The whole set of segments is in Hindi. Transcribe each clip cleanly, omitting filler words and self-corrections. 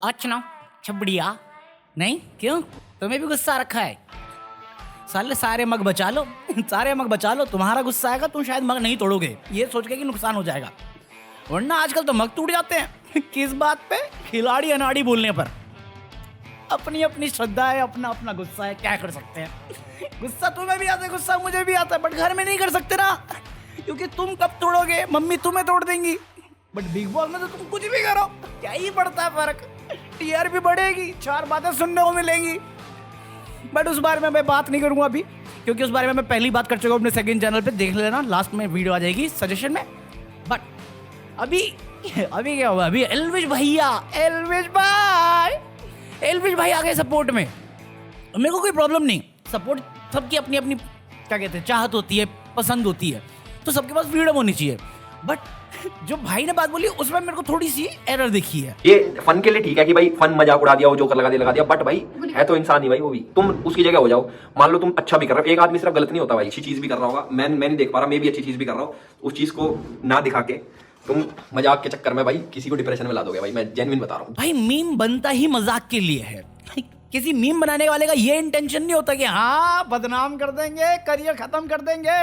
अच्छा छबड़िया नहीं क्यों तुम्हें भी गुस्सा रखा है। साले सारे मग बचा लो सारे मग बचा लो, तुम्हारा गुस्सा आएगा तुम शायद मग नहीं तोड़ोगे ये सोच के कि नुकसान हो जाएगा, वरना आजकल तो मग टूट जाते हैं किस बात पे? खिलाड़ी अनाड़ी बोलने पर। अपनी अपनी श्रद्धा है, अपना अपना गुस्सा है, क्या कर सकते हैं। गुस्सा तुम्हें भी आता है, गुस्सा मुझे भी आता है, बट घर में नहीं कर सकते ना, क्योंकि तुम कब तोड़ोगे मम्मी तुम्हें तोड़ देंगी। बट बिग बॉस में तो तुम कुछ भी करो क्या ही पड़ता है फर्क, टीआरपी बढ़ेगी, 4 बातें सुनने को मिलेंगी। बट उस बारे में मैं बात नहीं करूंगा अभी, क्योंकि उस बारे में मैं पहली बात कर चुका हूँ अपने सेकंड चैनल पे, देख लेना, लास्ट में वीडियो आ जाएगी सजेशन में। बट अभी क्या हुआ, अभी एल्विश भाई आ गए सपोर्ट में। मेरे को कोई प्रॉब्लम नहीं, सपोर्ट सबकी अपनी अपनी क्या कहते हैं चाहत होती है, पसंद होती है, तो सबके पास फ्रीडम होनी चाहिए। बट जो भाई ने बात बोली उसमें मेरे को थोड़ी सी एरर दिखी है। ये फन के लिए ठीक है कि भाई फन मजाक उड़ा दिया, वो जोकर लगा दिया, बट भाई है तो इंसान ही भाई, वो भी तुम उसकी जगह हो जाओ। मान लो तुम अच्छा भी कर रहे हो, एक आदमी सिर्फ गलत नहीं होता भाई, अच्छी चीज भी कर रहा होगा, मैं नहीं देख पा रहा, मैं भी अच्छी चीज भी कर रहा हूँ, उस चीज को ना दिखा के तुम मजाक के चक्कर में भाई किसी को डिप्रेशन में ला दोगे भाई, मैं जेन्युइन बता रहा हूँ भाई। मीम बनता ही मजाक के लिए है, किसी मीम बनाने वाले का ये इंटेंशन नहीं होता कि हाँ बदनाम कर देंगे, करियर खत्म कर देंगे,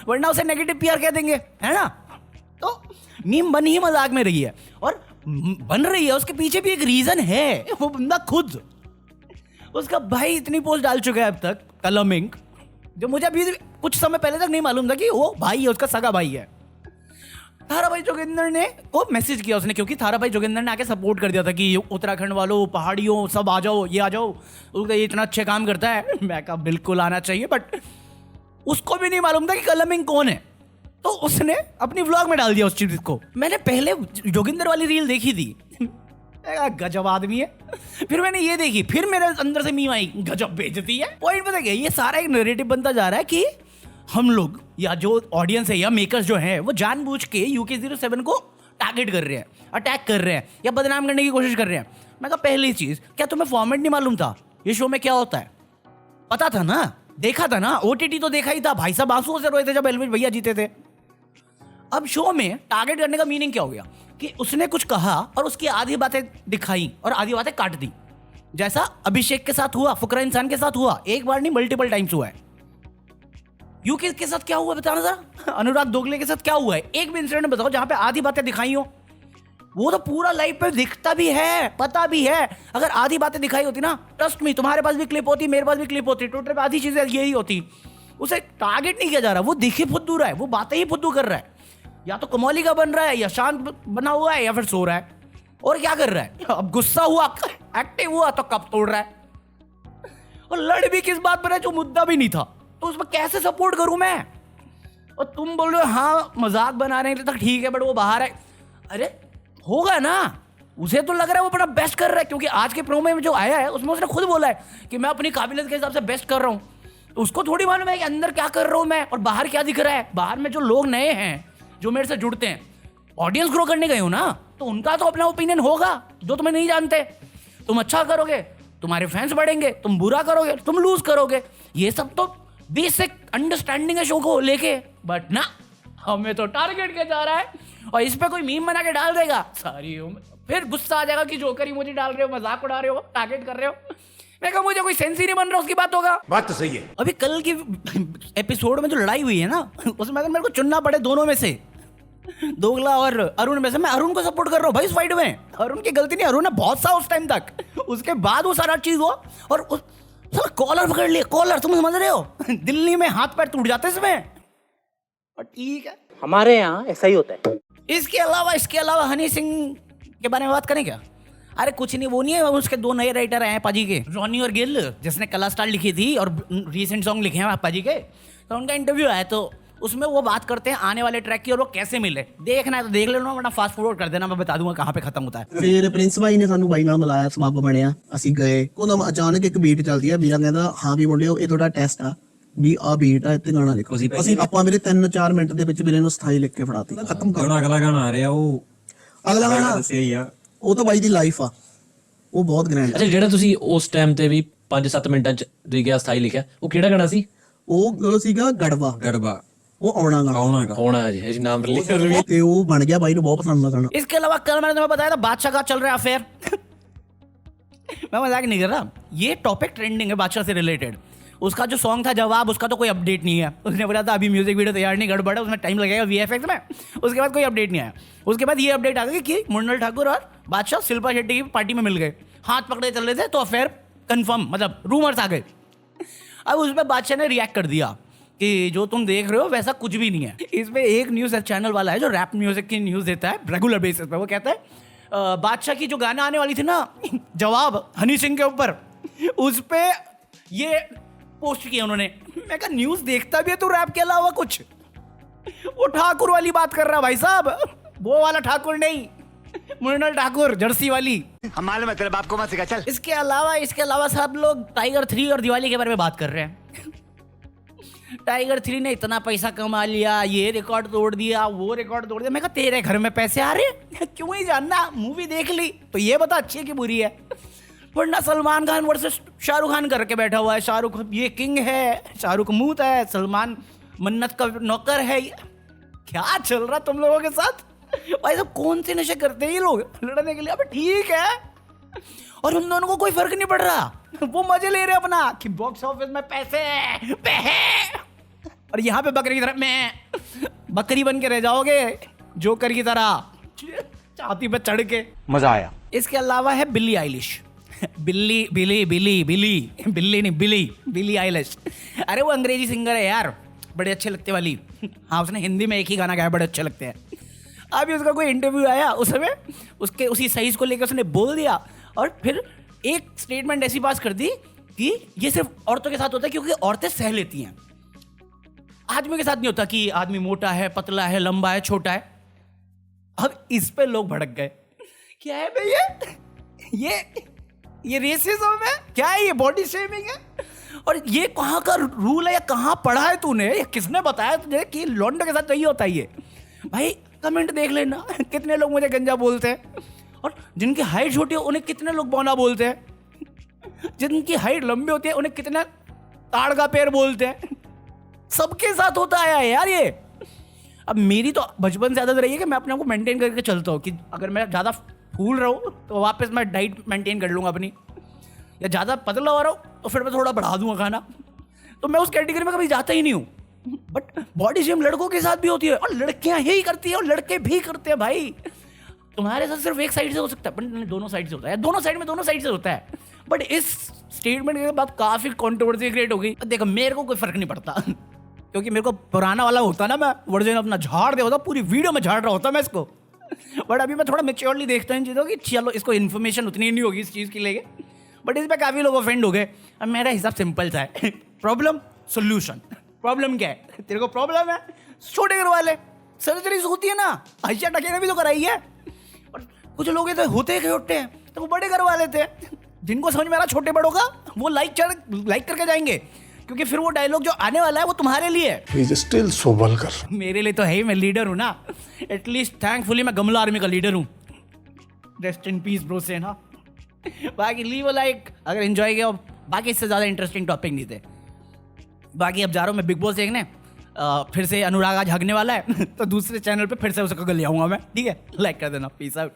वरना उसे नेगेटिव पीआर कह देंगे, है ना। तो मीम बन ही मजाक में रही है, और बन रही है उसके पीछे भी एक रीजन है, वो बंदा खुद, उसका भाई इतनी पोस्ट डाल चुका है अब तक, कलमिंग, जो मुझे अभी कुछ समय पहले तक नहीं मालूम था कि वो भाई है, उसका सगा भाई है। थारा भाई जोगिंदर ने को मैसेज किया उसने, क्योंकि थारा भाई जोगिंदर ने आके सपोर्ट कर दिया था कि उत्तराखंड वालों, पहाड़ियों, सब आ जाओ, ये आ जाओ, उसका ये इतना अच्छे काम करता है। मैं कहा बिल्कुल आना चाहिए, बट उसको भी नहीं मालूम था कि कलमिंग कौन है, तो उसने अपनी व्लॉग में डाल दिया उस चीज को। मैंने पहले जोगिंदर वाली रील देखी थी, गजब आदमी है, फिर मैंने ये देखी, फिर मेरे अंदर से मीम आई, गजब बेइज्जती है। पॉइंट पता क्या, ये सारा एक नैरेटिव बनता जा रहा है कि हम लोग या जो ऑडियंस है या मेकर्स जो हैं वो जानबूझ के UK07 को टारगेट कर रहे हैं, अटैक कर रहे हैं, या बदनाम करने की कोशिश कर रहे हैं। मैं कहा पहली चीज, क्या तुम्हें फॉर्मेट नहीं मालूम था ये शो में क्या होता है? पता था ना, देखा था ना, OTT तो देखा ही था, भाई साहब आंसुओं से रोए थे जब एल्विश भैया जीते थे। अब शो में टारगेट करने का मीनिंग क्या हो गया कि उसने कुछ कहा और उसकी आधी बातें दिखाई और आधी बातें काट दी, जैसा अभिषेक के साथ हुआ, फुकरा इंसान के साथ हुआ, एक बार नहीं मल्टीपल टाइम्स हुआ है। यूके के साथ क्या हुआ बताना जरा, अनुराग दोगले के साथ क्या हुआ है, एक भी इंसिडेंट बताओ जहां पे आधी बातें दिखाई हो। वो तो पूरा लाइव पे दिखता भी है, पता भी है, अगर आधी बातें दिखाई होती ना, ट्रस्ट मी, तुम्हारे पास भी क्लिप होती, मेरे पास भी क्लिप होती, ट्विटर पे आधी चीजें यही होती। उसे टारगेट नहीं किया जा रहा, वो दिखे फुद्दू रहा है, वो बातें ही फुद्दू कर रहा है, या तो कमौली का बन रहा है, या शांत बना हुआ है, या फिर सो रहा है, और क्या कर रहा है, अब गुस्सा हुआ, एक्टिव हुआ तो कब तोड़ रहा है, और लड़ भी किस बात पर है जो मुद्दा भी नहीं था, तो उसमें कैसे सपोर्ट करूं मैं? और तुम बोल रहे हो हाँ मजाक बना रहे हैं, तक ठीक है, बट वो बाहर है, अरे होगा ना, उसे तो लग रहा है वो अपना बेस्ट कर रहा है, क्योंकि आज के प्रोमो में जो आया है उसमें उसने खुद बोला है कि मैं अपनी काबिलियत के हिसाब से बेस्ट कर रहा हूँ। उसको थोड़ी मालूम है कि अंदर क्या कर रहा हूँ मैं और बाहर क्या दिख रहा है। बाहर में जो लोग नए हैं जो मेरे से जुड़ते हैं, ऑडियंस ग्रो करने गए हो ना, तो उनका तो अपना ओपिनियन होगा, जो तुम्हें नहीं जानते। तुम अच्छा करोगे तुम्हारे फैंस बढ़ेंगे, तुम बुरा करोगे तुम लूज करोगे, ये सब तो बेसिक अंडरस्टैंडिंग है शो को लेके। बट ना, हमें तो टारगेट किया जा रहा है, और इस पे कोई मीम बना के डाल देगा, सारी फिर गुस्सा आ जाएगा कि जोकर इमोजी डाल रहे हो, मजाक उड़ा रहे हो, टारगेट कर रहे हो। मैं कहा मुझे कोई सेंस ही नहीं बन रहा, उसकी बात होगा। बात तो सही है। अभी कल की एपिसोड में जो लड़ाई हुई है ना, उसमें अगर मेरे को चुनना पड़े दोनों में से, दोगला और अरुण में से, मैं अरुण को सपोर्ट कर रहा हूँ भाई इस फाइट में। अरुण की गलती नहीं, अरुण ने बहुत सा उस टाइम तक, उसके बाद वो सारा चीज हुआ, और कॉलर पकड़ लिया, कॉलर, तुम समझ रहे हो, दिल्ली में हाथ पैर टूट जाते इसमें, और ठीक है हमारे यहाँ ऐसा ही होता है। इसके अलावा हनी सिंह के बारे में बात करें क्या? अरे कुछ नहीं, वो नहीं है, उसके 2 नए राइटर आए हैं पाजी के, रॉनी और गिल, जिसने कला स्टार लिखी थी और रीसेंट सॉन्ग लिखे हैं पाजी के, तो उनका इंटरव्यू आया, तो उसमें वो बात करते हैं आने वाले ट्रैक की, और वो कैसे मिले। देखना है तो देख लेना, वरना फास्ट फॉरवर्ड कर देना, मैं बता दूंगा कहाँ पे खत्म होता है। ਫਿਰ ਪ੍ਰਿੰਸ ਭਾਈ ਨੇ ਸਾਨੂੰ ਬਾਈ ਨਾਲ ਮਿਲਾਇਆ, ਸਬੱਬ ਬਣਿਆ, ਅਸੀਂ ਗਏ, ਉਹਦਾ ਅਚਾਨਕ ਇੱਕ ਬੀਟ ਚੱਲਦੀ ਆ, ਵੀਰਾ ਕਹਿੰਦਾ ਹਾਂ ਵੀ ਮੁੰਡਿਓ ਇਹ ਤੁਹਾਡਾ ਟੈਸਟ ਆ ਵੀ ਆ ਬੀਟ ਆ, ਇੱਥੇ ਗਾਣਾ ਲਿਖੋ। ਅਸੀਂ ਆਪਾਂ ਮੇਰੇ 3-4 ਮਿੰਟ ਦੇ ਵਿੱਚ ਵੀਰੇ ਨੂੰ ਸਥਾਈ ਲਿਖ ਕੇ ਫੜਾਤੀ, ਖਤਮ ਕਰ। ਅਗਲਾ ਗਾਣਾ ਆ ਰਿਹਾ, ਉਹ ਅਗਲਾ ਗਾਣਾ ਦੱਸਿਆ ਹੀ ਆ, ਉਹ ਤਾਂ ਬਾਈ ਦੀ ਲਾਈਫ ਆ, ਉਹ ਬਹੁਤ ਗ੍ਰੈਂਡ। ਅੱਛਾ, ਜਿਹੜਾ ਤੁਸੀਂ ਉਸ ਟਾਈਮ ਤੇ ਵੀ 5-7 ਮਿੰਟਾਂ ਚ ਲਿਖਿਆ, ਸਥਾਈ ਲਿਖਿਆ, ਉਹ ਕਿਹੜਾ ਗਾਣਾ ਸੀ? ਉਹ ਸੀਗਾ ਗੜਵਾ, ਉਹ ਆਉਣਾ ਗਾਣਾ ਹੋਣਾ ਜੀ, ਨਾਮ ਤੇ ਉਹ ਬਣ ਗਿਆ, ਬਾਈ ਨੂੰ ਬਹੁਤ ਪਸੰਦ ਆ ਗਾਣਾ। इसके अलावा कल मैंने तुम्हें बताया था बादशाह का चल रहा है अफेयर मैं मजाक नहीं कर रहा, ये टॉपिक ट्रेंडिंग है बादशाह से रिलेटेड। उसका जो सॉन्ग था जवाब, उसका तो कोई अपडेट नहीं है। उसने बोला था अभी म्यूजिक वीडियो तैयार नहीं, गड़बड़ है, उसमें टाइम लगेगा VFX में। उसके बाद कोई अपडेट नहीं आया। उसके बाद ये अपडेट आ गई कि मृणाल ठाकुर और बादशाह शिल्पा शेट्टी की पार्टी में मिल गए, हाथ पकड़े चल रहे थे, तो अफेयर कंफर्म, मतलब रूमर्स आ गए। अब उस पर बादशाह ने रिएक्ट कर दिया कि जो तुम देख रहे हो वैसा कुछ भी नहीं है। इस पर एक न्यूज़ चैनल वाला है जो रैप म्यूजिक की न्यूज़ देता है रेगुलर बेसिस पे, वो कहता है बादशाह की जो गाना आने वाली थी ना जवाब हनी सिंह के ऊपर, उस पे ये पोस्ट किया उन्होंने। मैं कहा न्यूज़ देखता भी है तो रैप के अलावा कुछ? वो ठाकुर वाली बात कर रहा भाई साहब, वो वाला ठाकुर नहीं, मृणाल ठाकुर जर्सी वाली। हम मालूम है तेरे बाप को मत सिखा, चल। इसके अलावा सब लोग टाइगर 3 और दिवाली के बारे में बात कर रहे हैं। टाइगर 3 ने इतना पैसा कमा लिया, ये रिकॉर्ड तोड़ दिया, वो रिकॉर्ड तोड़ दिया। मैं कहा तेरे घर में पैसे आ रहे हैं क्यों ही जानना, मूवी देख ली तो ये बता अच्छी है कि बुरी है। वरना सलमान खान वर्सेस शाहरुख खान करके बैठा हुआ है। शाहरुख ये किंग है, शाहरुख मूत है, सलमान मन्नत का नौकर है। क्या चल रहा तुम लोगों के साथ भाई साहब? कौन से नशे करते हैं ये लोग लड़ने के लिए? अब ठीक है, और उन दोनों को कोई फर्क नहीं पड़ रहा, वो मजे ले रहे अपना कि बॉक्स ऑफिस में पैसे और यहाँ पे बकरी की तरह मैं बकरी बन के रह जाओगे जोकर की तरह छाती पे चढ़ के। मजा आया। इसके अलावा है बिली आइलिश। बिली आइलिश, अरे वो अंग्रेजी सिंगर है यार, बड़े अच्छे लगते वाली। हाँ, उसने हिंदी में एक ही गाना गाया, बड़े अच्छे लगते हैं। अभी उसका कोई इंटरव्यू आया, उसमें उसके उसी साइज को लेकर उसने बोल दिया और फिर एक स्टेटमेंट ऐसी पास कर दी कि ये सिर्फ औरतों के साथ होता है क्योंकि औरतें सह लेती हैं, आदमी के साथ नहीं होता कि आदमी मोटा है, पतला है, लंबा है, छोटा है। अब इस पे लोग भड़क गए। क्या है भैया ये रेसिज्म है क्या है, ये बॉडी शेमिंग है, और ये कहाँ का रूल है या कहाँ पढ़ा है तूने, या किसने बताया तुझे कि लौंडे के साथ नहीं होता ये? भाई कमेंट देख लेना कितने लोग मुझे गंजा बोलते हैं, और जिनकी हाइट छोटी है उन्हें कितने लोग बौना बोलते हैं, जिनकी हाइट लंबी होती है उन्हें कितना ताड़ का पैर बोलते हैं। सबके साथ होता है यार ये। अब मेरी तो बचपन से आदत रही है कि मैं अपने आप को मेंटेन करके चलता हूँ कि अगर मैं ज़्यादा फूल रहा हूँ तो वापस मैं डाइट मेंटेन कर लूँगा अपनी, या ज़्यादा पतला हो रहा हूँ तो फिर मैं थोड़ा बढ़ा दूंगा खाना। तो मैं उस कैटेगरी में कभी जाता ही नहीं हूँ। बट बॉडी जिम लड़कों के साथ भी होती है और लड़कियाँ यही करती है और लड़के भी करते हैं भाई। तुम्हारे साथ सिर्फ एक साइड से हो सकता है, बट दोनों साइड से होता है, दोनों साइड से होता है। बट इस स्टेटमेंट के बाद काफ़ी कॉन्ट्रोवर्सी क्रिएट हो गई। देखो मेरे को कोई फर्क नहीं पड़ता क्योंकि मेरे को पुराना वाला होता ना, मैं वर्जन अपना झाड़ दे होता, पूरी वीडियो में झाड़ रहा होता मैं इसको। बट अभी मैं थोड़ा मेच्योरली देखता हूँ इन चीज़ों की, चलो इसको इन्फॉर्मेशन उतनी नहीं होगी इस चीज़ की लेके, बट इस पर काफ़ी लोग ऑफेंड हो गए। अब मेरा हिसाब सिंपल सा है, प्रॉब्लम सोल्यूशन। प्रॉब्लम क्या है? तेरे को प्रॉब्लम है, छोटे घर वाले सर्जरीज होती है ना, आयशा टके ने भी तो कराई है। और कुछ लोग तो होते छोटे हैं, तो वो बड़े घर वाले थे, जिनको समझ में आ रहा छोटे बड़ों का, वो लाइक करके जाएंगे, क्योंकि फिर वो डायलॉग जो आने वाला है वो तुम्हारे लिए है। Still so vulgar. मेरे लिए तो है ही, मैं लीडर हूँ ना, एटलीस्ट थैंकफुली मैं गमला आर्मी का लीडर हूँ। रेस्ट इन पीस ब्रो से ना। बाकी लीव लाइक अगर एंजॉय किया, बाकी इससे ज़्यादा इंटरेस्टिंग टॉपिक नहीं थे। बाकी अब जा रहा हूँ मैं बिग बॉस देखने, फिर से अनुराग आज हगने वाला है तो दूसरे चैनल पे फिर से उसे कगल ले आऊँगा मैं, ठीक है? लाइक कर देना, पीस आउट।